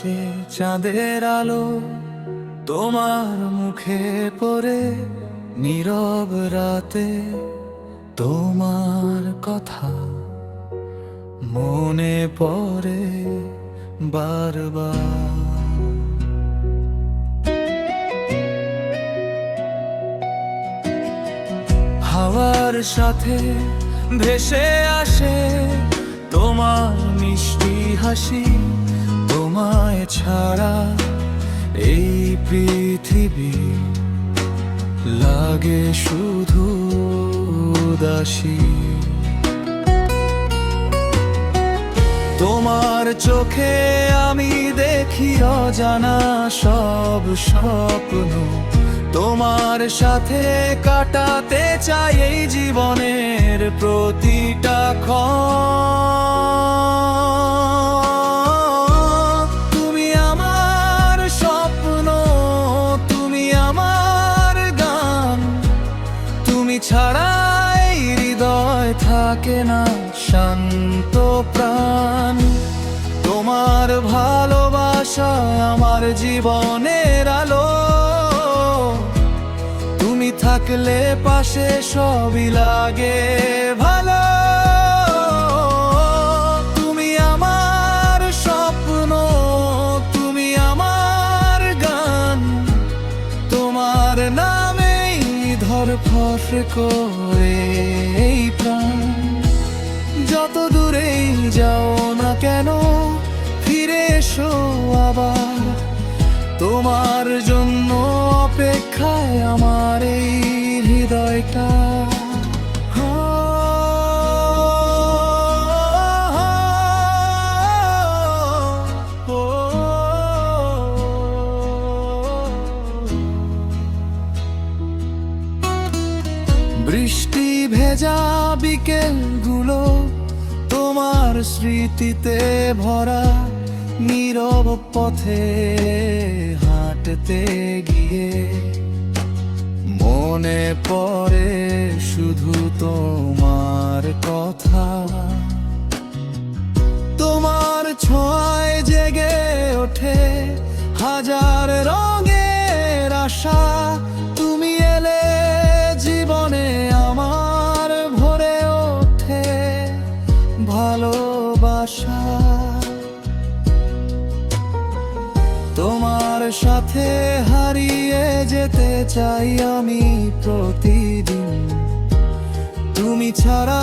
আকাশে চাঁদের আলো তোমার মুখে পড়ে, নীরব রাতে তোমার কথা মনে পড়ে বারবার। হাওয়ার সাথে ভেসে আসে তোমার মিষ্টি হাসি, তোমায় ছাড়া এই পৃথিবী লাগে শুধু উদাসী। তোমার চোখে আমি দেখি অজানা সব স্বপ্ন, তোমার সাথে কাটাতে চাই এই জীবনের প্রতিটা ক্ষণ। তুমি আমার স্বপ্ন, তুমি আমার গান, তুমি ছাড়া এই হৃদয় থাকে না শান্ত প্রাণ। তোমার ভালোবাসা আমার জীবনের আলো, তুমি থাকলে পাশে সবই লাগে ভালো। তুমি আমার স্বপ্ন, তুমি আমার গান, তোমার নামেই ধড়ফড় করে এই প্রাণ। যত দূরেই যাও না কেন ফিরে এসো আবার, তোমার জন্য অপেক্ষায় আমার এই হৃদয়টা। বৃষ্টি ভেজা বিকেলগুলো তোমার স্মৃতিতে ভরা, নীরব পথে হাঁটতে গিয়ে মনে পড়ে শুধু তোমার কথা। তোমার ছোঁয়ায় জেগে ওঠে হাজার রঙের আশা, তুমি এলে জীবনে আমার ভরে ওঠে ভালোবাসা। তোমার সাথে হারিয়ে যেতে চাই আমি প্রতিদিন, তুমি ছাড়া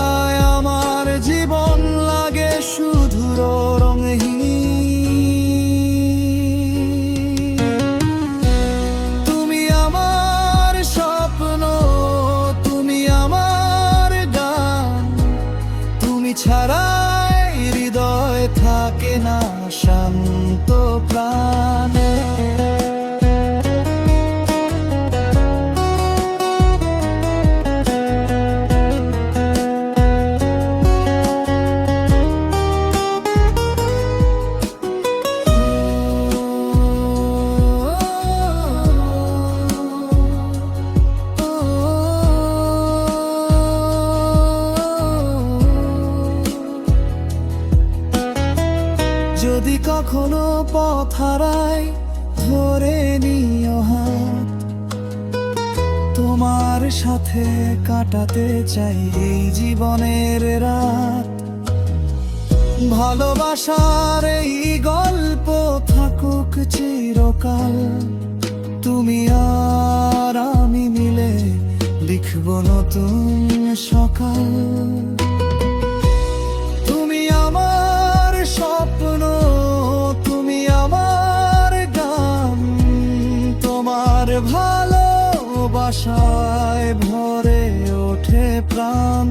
আমার জীবন লাগে শুধু রঙহীন। তুমি আমার স্বপ্ন, তুমি আমার গান, তুমি ছাড়া হৃদয় থাকে না শান্ত প্রাণে। যদি কখনো পথ হারাই ধরে নিও হাত, তোমার সাথে কাটাতে চাই এই জীবনের রাত। ভালোবাসার এই গল্প থাকুক চিরকাল, তুমি আর আমি মিলে লিখব নতুন সকাল। তুমি আমার স্বপ্ন, তুমি আমার গান, তোমার ভালোবাসায় ভরে ওঠে প্রাণ।